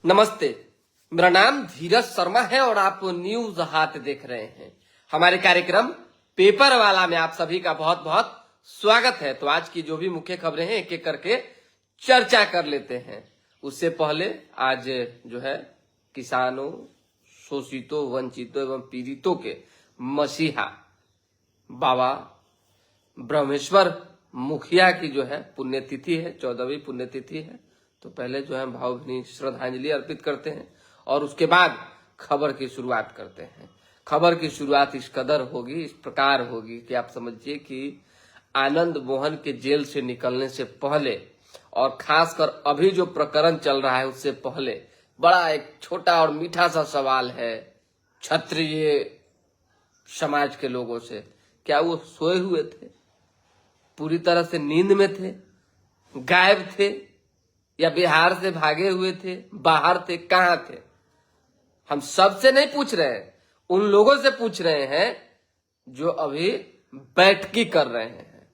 नमस्ते, मेरा नाम धीरज शर्मा है और आप न्यूज हाट देख रहे हैं। हमारे कार्यक्रम पेपर वाला में आप सभी का बहुत बहुत स्वागत है। तो आज की जो भी मुख्य खबरें हैं एक एक करके चर्चा कर लेते हैं। उससे पहले आज जो है किसानों, शोषितों, वंचितों एवं पीड़ितों के मसीहा बाबा ब्रह्मेश्वर मुखिया की जो है पुण्यतिथि है, 14वीं पुण्यतिथि है। तो पहले जो है भावभीनी श्रद्धांजलि अर्पित करते हैं और उसके बाद खबर की शुरुआत करते हैं। खबर की शुरुआत इस कदर होगी, इस प्रकार होगी कि आप समझिए कि आनंद मोहन के जेल से निकलने से पहले और खासकर अभी जो प्रकरण चल रहा है उससे पहले बड़ा एक छोटा और मीठा सा सवाल है क्षत्रिय समाज के लोगों से। क्या वो सोए हुए थे, पूरी तरह से नींद में थे, गायब थे, या बिहार से भागे हुए थे, बाहर थे, कहां थे? हम सबसे नहीं पूछ रहे हैं, उन लोगों से पूछ रहे हैं जो अभी बैठकी कर रहे हैं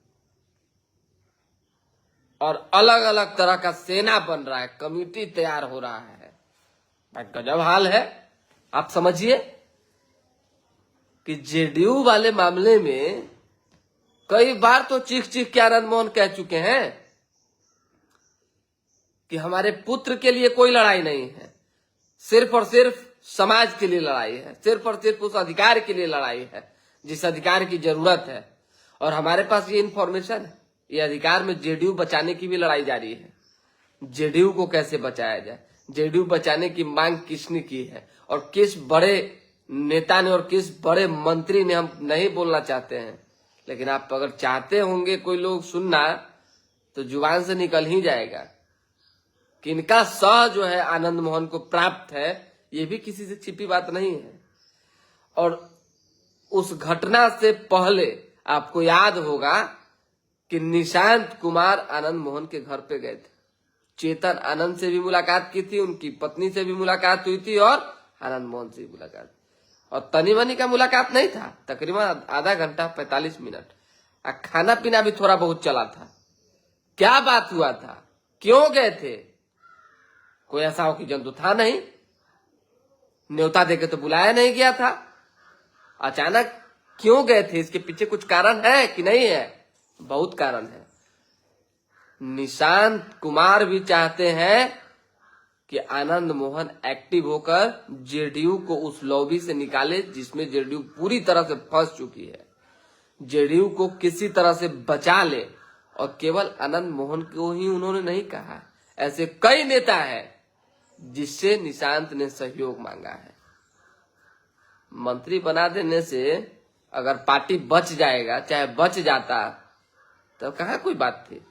और अलग अलग तरह का सेना बन रहा है, कमिटी तैयार हो रहा है। भाई गजब हाल है। आप समझिए कि जेडीयू वाले मामले में कई बार तो चीख चीख के आनंद मोहन कह चुके हैं कि हमारे पुत्र के लिए कोई लड़ाई नहीं है, सिर्फ और सिर्फ समाज के लिए लड़ाई है, सिर्फ और सिर्फ उस अधिकार के लिए लड़ाई है जिस अधिकार की जरूरत है। और हमारे पास ये इंफॉर्मेशन है, ये अधिकार में जेडीयू बचाने की भी लड़ाई जारी है। जेडीयू को कैसे बचाया जाए, जेडीयू बचाने की मांग किसने की है और किस बड़े नेता ने और किस बड़े मंत्री ने, हम नहीं बोलना चाहते हैं, लेकिन आप अगर चाहते होंगे कोई लोग सुनना तो जुबान से निकल ही जाएगा कि इनका सह जो है आनंद मोहन को प्राप्त है। ये भी किसी से छिपी बात नहीं है। और उस घटना से पहले आपको याद होगा कि निशांत कुमार आनंद मोहन के घर पे गए थे, चेतन आनंद से भी मुलाकात की थी, उनकी पत्नी से भी मुलाकात हुई थी और आनंद मोहन से भी मुलाकात। और तनी मनी का मुलाकात नहीं था, तकरीबन आधा घंटा 45 मिनट। खाना पीना भी थोड़ा बहुत चला था। क्या बात हुआ था, क्यों गए थे? कोई ऐसा हो कि जंतु था नहीं, न्योता देके तो बुलाया नहीं गया था। अचानक क्यों गए थे? इसके पीछे कुछ कारण है कि नहीं है? बहुत कारण है। निशांत कुमार भी चाहते हैं कि आनंद मोहन एक्टिव होकर जेडीयू को उस लॉबी से निकाले जिसमें जेडीयू पूरी तरह से फंस चुकी है। जेडीयू को किसी तरह से बचा ले। और केवल आनंद मोहन को ही उन्होंने नहीं कहा, ऐसे कई नेता हैं जिससे निशांत ने सहयोग मांगा है। मंत्री बना देने से अगर पार्टी बच जाएगा, चाहे बच जाता, तो कहां कोई बात थी?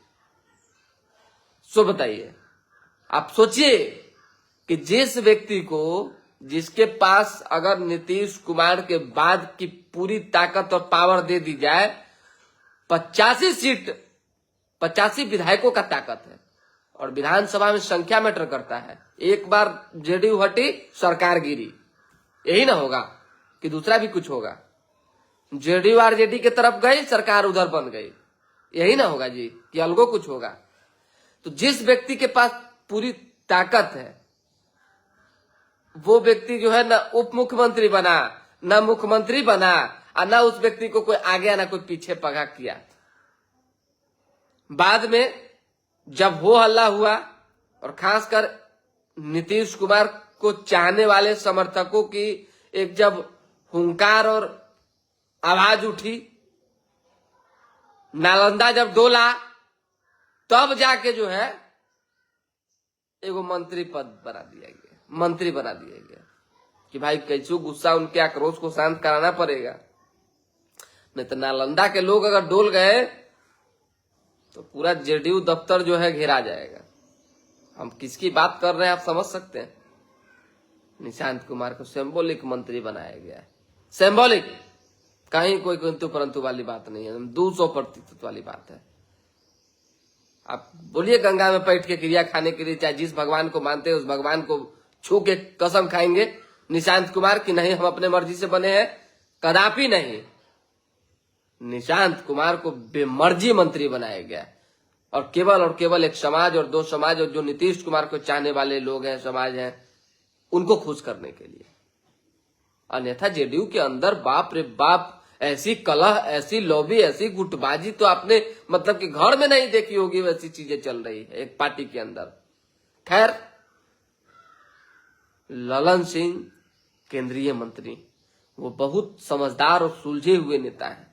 सो बताइए, आप सोचिए कि जिस व्यक्ति को, जिसके पास अगर नीतीश कुमार के बाद की पूरी ताकत और पावर दे दी जाए, 85 सीट, 85 विधायकों का ताकत है और विधानसभा में संख्या मैटर करता है। एक बार जेडीयू हटी, सरकार गिरी। यही ना होगा कि दूसरा भी कुछ होगा? जेडीयू आरजेडी की तरफ गई, सरकार उधर बन गई। यही ना होगा जी कि अलगो कुछ होगा? तो जिस व्यक्ति के पास पूरी ताकत है वो व्यक्ति जो है ना उप मुख्यमंत्री बना, ना मुख्यमंत्री बना, और ना उस व्यक्ति को कोई आगे ना कोई पीछे पगा किया। बाद में जब हो हल्ला हुआ और खासकर नीतीश कुमार को चाहने वाले समर्थकों की एक जब हुंकार और आवाज उठी, नालंदा जब डोला, तब जाके जो है एगो मंत्री पद बना दिया गया, मंत्री बना दिया गया कि भाई कैसे गुस्सा, उनके आक्रोश को शांत कराना पड़ेगा। नहीं तो नालंदा के लोग अगर डोल गए तो पूरा जेडीयू दफ्तर जो है घेरा जाएगा। हम किसकी बात कर रहे हैं आप समझ सकते हैं। निशांत कुमार को सिंबॉलिक मंत्री बनाया गया है। सिंबॉलिक, कहीं कोई किंतु परंतु वाली बात नहीं है, 200% वाली बात है। आप बोलिए गंगा में बैठ के क्रिया खाने के लिए चाहे जिस भगवान को मानते हैं उस भगवान को छू के कसम खाएंगे निशांत कुमार की नहीं हम अपने मर्जी से बने हैं? कदापि नहीं। निशांत कुमार को बेमर्जी मंत्री बनाया गया और केवल एक समाज और दो समाज और जो नीतीश कुमार को चाहने वाले लोग हैं, समाज हैं, उनको खुश करने के लिए। अन्यथा जेडीयू के अंदर बाप रे बाप ऐसी कलह, ऐसी लॉबी, ऐसी गुटबाजी तो आपने मतलब कि घर में नहीं देखी होगी, वैसी चीजें चल रही है एक पार्टी के अंदर। खैर, ललन सिंह केंद्रीय मंत्री, वो बहुत समझदार और सुलझे हुए नेता है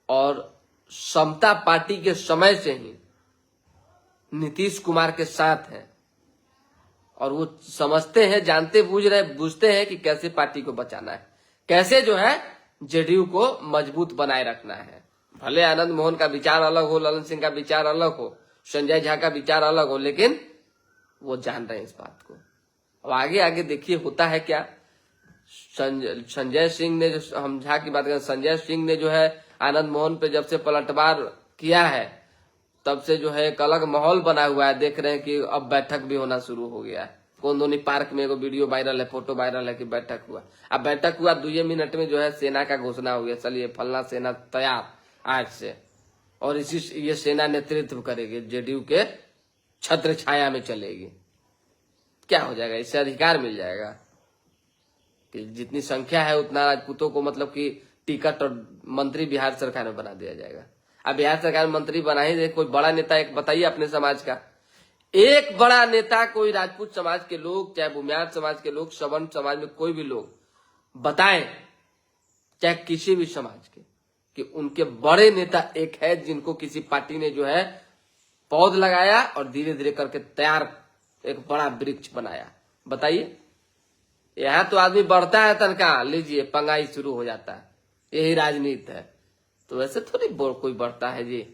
और समता पार्टी के समय से ही नीतीश कुमार के साथ हैं और वो समझते हैं, जानते बूझते हैं कि कैसे पार्टी को बचाना है, कैसे जो है जेडीयू को मजबूत बनाए रखना है। भले आनंद मोहन का विचार अलग हो, ललन सिंह का विचार अलग हो, संजय झा का विचार अलग हो, लेकिन वो जान रहे हैं इस बात को। अब आगे आगे देखिए होता है क्या। संजय सिंह ने, जो हम झा की बात करें, संजय सिंह ने जो है आनंद मोहन पे जब से पलटवार किया है तब से जो है एक अलग माहौल बना हुआ है। देख रहे हैं कि अब बैठक भी होना शुरू हो गया है। कोंदोनी पार्क में एगो वीडियो वायरल है, फोटो वायरल है कि बैठक हुआ। अब बैठक हुआ 2 मिनट में जो है सेना का घोषणा हो गया, चलिए फलना सेना तैयार आज से, और ये सेना नेतृत्व करेगी, जेडीयू के छत्र छाया में चलेगी। क्या हो जाएगा, इससे अधिकार मिल जाएगा कि जितनी संख्या है उतना राजपूतों को मतलब कि टिकट और मंत्री बिहार सरकार में बना दिया जाएगा। अब बिहार सरकार में मंत्री बना ही दे, कोई बड़ा नेता एक बताइए अपने समाज का, एक बड़ा नेता कोई राजपूत समाज के लोग, चाहे भूमियार समाज के लोग, सवर्ण समाज में कोई भी लोग बताएं, चाहे किसी भी समाज के, कि उनके बड़े नेता एक है जिनको किसी पार्टी ने जो है पौध लगाया और धीरे धीरे करके तैयार एक बड़ा वृक्ष बनाया। बताइए। यहां तो आदमी बढ़ता है, तनखा लीजिए पंगाई शुरू हो जाता है, यही राजनीति है। तो वैसे थोड़ी कोई बढ़ता है जी।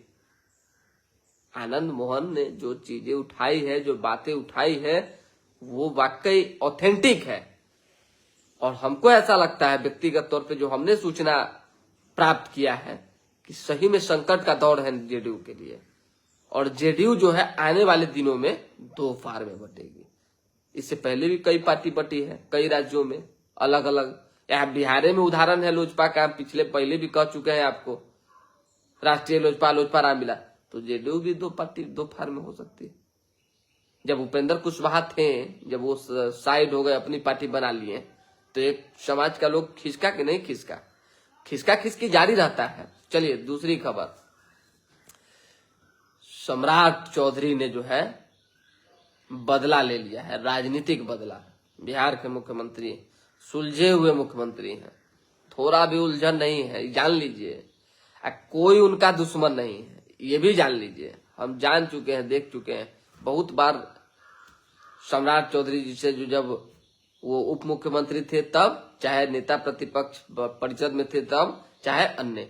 आनंद मोहन ने जो चीजें उठाई है, जो बातें उठाई है, वो वाकई ऑथेंटिक है और हमको ऐसा लगता है व्यक्तिगत तौर पे, जो हमने सूचना प्राप्त किया है, कि सही में संकट का दौर है जेडीयू के लिए और जेडीयू जो है आने वाले दिनों में 2 फार में बटेगी। इससे पहले भी कई पार्टी बटी है कई राज्यों में अलग अलग। यहाँ बिहार में उदाहरण है लोजपा का, पिछले पहले भी कह चुके हैं आपको, राष्ट्रीय लोजपा, लोजपा रामविलास। तो जेडीयू भी 2 फार में हो सकती है। जब उपेंद्र कुशवाहा थे, जब वो साइड हो गए, अपनी पार्टी बना लिए, तो एक समाज का लोग खिसका कि नहीं खिसका, खिसका खिसकी जारी रहता है। चलिए दूसरी खबर, सम्राट चौधरी ने जो है बदला ले लिया है, राजनीतिक बदला। बिहार के मुख्यमंत्री सुलझे हुए मुख्यमंत्री हैं, थोड़ा भी उलझन नहीं है, जान लीजिए। कोई उनका दुश्मन नहीं है, ये भी जान लीजिए। हम जान चुके हैं, देख चुके हैं बहुत बार। सम्राट चौधरी जी से जो जब वो उप मुख्यमंत्री थे तब, चाहे नेता प्रतिपक्ष परिषद में थे तब, चाहे अन्य,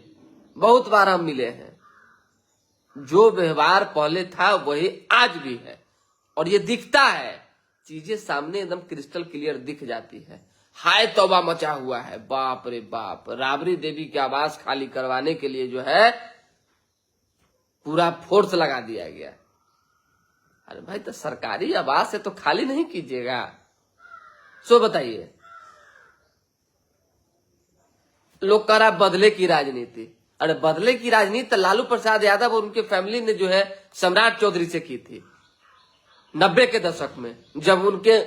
बहुत बार हम मिले हैं। जो व्यवहार पहले था वही आज भी है और ये दिखता है, चीजें सामने एकदम क्रिस्टल क्लियर दिख जाती है। हाय तौबा मचा हुआ है, बाप रे बाप। राबड़ी देवी के आवास खाली करवाने के लिए जो है पूरा फोर्स लगा दिया गया। अरे भाई, तो सरकारी आवास है तो खाली नहीं कीजिएगा, सो बताइए। लोग कह रहा बदले की राजनीति। अरे बदले की राजनीति तो लालू प्रसाद यादव और उनके फैमिली ने जो है सम्राट चौधरी से की थी 90 के दशक में, जब उनके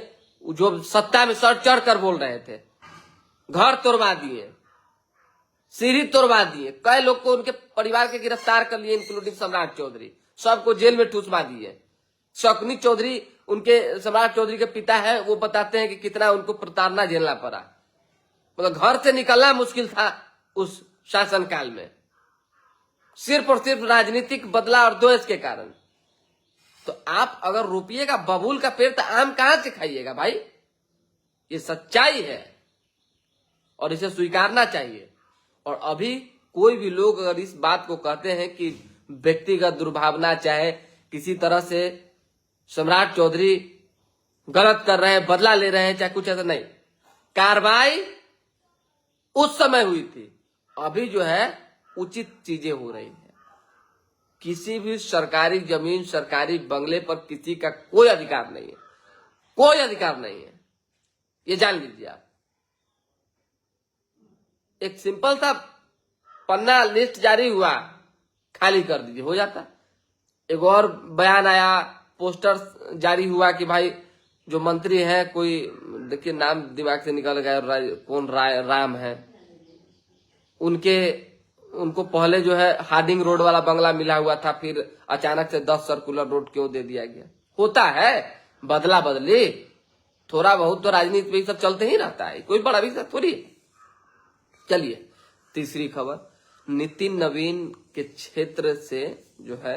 जो सत्ता में सर चढ़ कर बोल रहे थे। घर तोड़वा दिए, सीढ़ी तोड़वा दिए, कई लोग को उनके परिवार के गिरफ्तार कर लिए, इंक्लूडिंग सम्राट चौधरी, सबको जेल में ठूसवा दिए। शकुनी चौधरी, उनके सम्राट चौधरी के पिता है, वो बताते हैं कि कितना उनको प्रताड़ना झेलना पड़ा, मतलब घर से निकलना मुश्किल था उस शासनकाल में, सिर्फ और सिर्फ राजनीतिक बदला और द्वेष के कारण। तो आप अगर रोपिएगा बबूल का पेड़ तो आम कहां से खाइएगा भाई? ये सच्चाई है और इसे स्वीकारना चाहिए। और अभी कोई भी लोग अगर इस बात को कहते हैं कि व्यक्तिगत दुर्भावना, चाहे किसी तरह से सम्राट चौधरी गलत कर रहे हैं, बदला ले रहे हैं, चाहे कुछ ऐसा, नहीं, कार्रवाई उस समय हुई थी, अभी जो है उचित चीजें हो रही है। किसी भी सरकारी जमीन, सरकारी बंगले पर किसी का कोई अधिकार नहीं है, कोई अधिकार नहीं है, ये जान लीजिए आप। एक सिंपल सा पन्ना लिस्ट जारी हुआ, खाली कर दीजिए, हो जाता। एक और बयान आया, पोस्टर जारी हुआ कि भाई जो मंत्री हैं कोई देखिए नाम दिमाग से निकल गया, कौन राम है, उनको पहले जो है हार्डिंग रोड वाला बंगला मिला हुआ था, फिर अचानक से 10 सर्कुलर रोड क्यों दे दिया गया। होता है बदला बदली, थोड़ा बहुत तो राजनीति में सब चलते ही रहता है, कोई बड़ा विषय थोड़ी है। चलिए तीसरी खबर, नितिन नवीन के क्षेत्र से जो है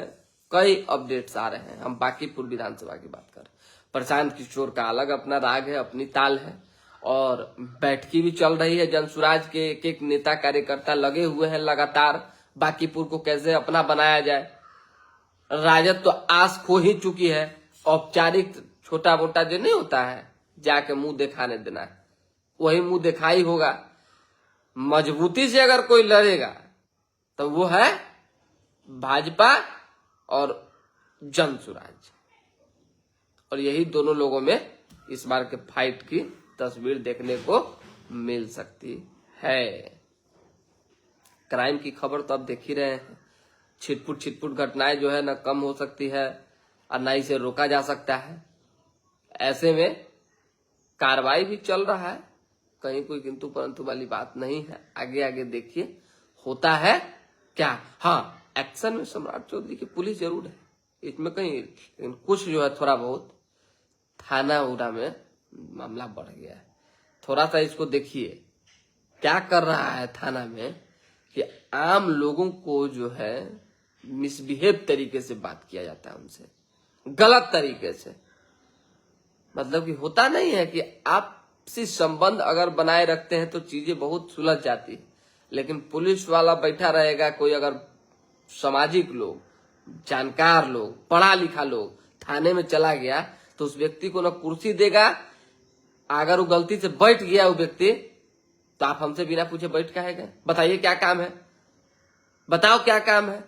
कई अपडेट्स आ रहे हैं। हम बांकीपुर विधानसभा की बात कर, प्रशांत किशोर का अलग अपना राग है, अपनी ताल है, और बैठकी भी चल रही है। जनसुराज के एक नेता कार्यकर्ता लगे हुए हैं लगातार बांकीपुर को कैसे अपना बनाया जाए। राजद तो आस खो ही चुकी है, औपचारिक छोटा मोटा जो नहीं होता है जाके मुंह दिखाने देना है, वही मुंह दिखाई होगा। मजबूती से अगर कोई लड़ेगा तो वो है भाजपा और जनसुराज, और यही दोनों लोगों में इस बार के फाइट की तस्वीर देखने को मिल सकती है। क्राइम की खबर तो आप देख ही रहे हैं, छिटपुट घटनाएं जो है ना कम हो सकती है और ना इसे रोका जा सकता है। ऐसे में कार्रवाई भी चल रहा है, कहीं कोई किंतु परंतु वाली बात नहीं है। आगे आगे देखिए होता है क्या। हाँ, एक्शन में सम्राट चौधरी की पुलिस जरूर है इसमें कहीं, लेकिन कुछ जो है थोड़ा बहुत थाना उड़ा में मामला बढ़ गया है। थोड़ा सा इसको देखिए क्या कर रहा है थाना में, कि आम लोगों को जो है मिसबिहेव तरीके से बात किया जाता है उनसे, गलत तरीके से। मतलब कि होता नहीं है कि आपसी संबंध अगर बनाए रखते हैं तो चीजें बहुत सुलझ जाती है, लेकिन पुलिस वाला बैठा रहेगा, कोई अगर सामाजिक लोग, जानकार लोग, पढ़ा लिखा लोग थाने में चला गया तो उस व्यक्ति को ना कुर्सी देगा। अगर वो गलती से बैठ गया वो व्यक्ति, तो आप हमसे बिना पूछे बैठ काहे गए, बताइए क्या काम है, बताओ क्या काम है।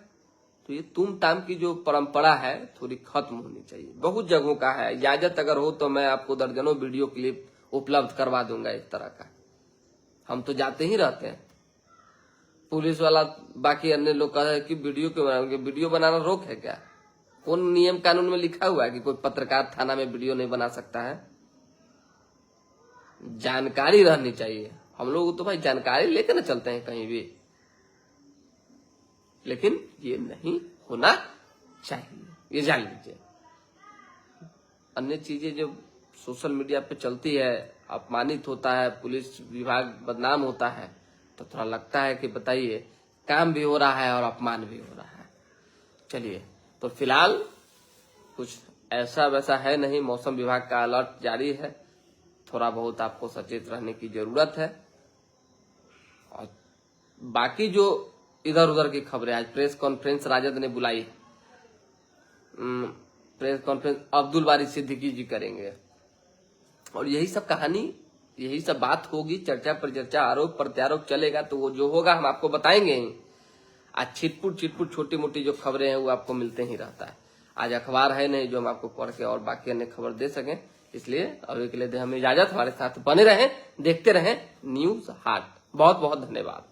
तो ये तुम ताम की जो परंपरा है थोड़ी खत्म होनी चाहिए। बहुत जगहों का है, इजाजत अगर हो तो मैं आपको दर्जनों वीडियो क्लिप उपलब्ध करवा दूंगा इस तरह का। हम तो जाते ही रहते हैं। पुलिस वाला बाकी अन्य लोग कह रहे हैं कि वीडियो क्यों बनाओगे, वीडियो बनाना रोक है क्या? कौन नियम कानून में लिखा हुआ है कि कोई पत्रकार थाना में वीडियो नहीं बना सकता है? जानकारी रहनी चाहिए। हम लोग तो भाई जानकारी लेकर ना चलते हैं कहीं भी, लेकिन ये नहीं होना चाहिए, ये जान लीजिए। अन्य चीजें जो सोशल मीडिया पे चलती है, अपमानित होता है, पुलिस विभाग बदनाम होता है, तो थोड़ा लगता है कि बताइए काम भी हो रहा है और अपमान भी हो रहा है। चलिए, तो फिलहाल कुछ ऐसा वैसा है नहीं, मौसम विभाग का अलर्ट जारी है, थोड़ा बहुत आपको सचेत रहने की जरूरत है। और बाकी जो इधर उधर की खबरें, आज प्रेस कॉन्फ्रेंस राजद ने बुलाई, प्रेस कॉन्फ्रेंस अब्दुल बारी सिद्दीकी जी करेंगे, और यही सब कहानी, यही सब बात होगी, चर्चा पर चर्चा, आरोप प्रत्यारोप चलेगा, तो वो जो होगा हम आपको बताएंगे ही। आज छिटपुट छोटी मोटी जो खबरें हैं वो आपको मिलते ही रहता है। आज अखबार है नहीं जो हम आपको पढ़ के और बाकी अन्य खबर दे सकें, इसलिए अभी के लिए दे हमें इजाजत। हमारे साथ बने रहें, देखते रहें न्यूज हाट। बहुत बहुत धन्यवाद।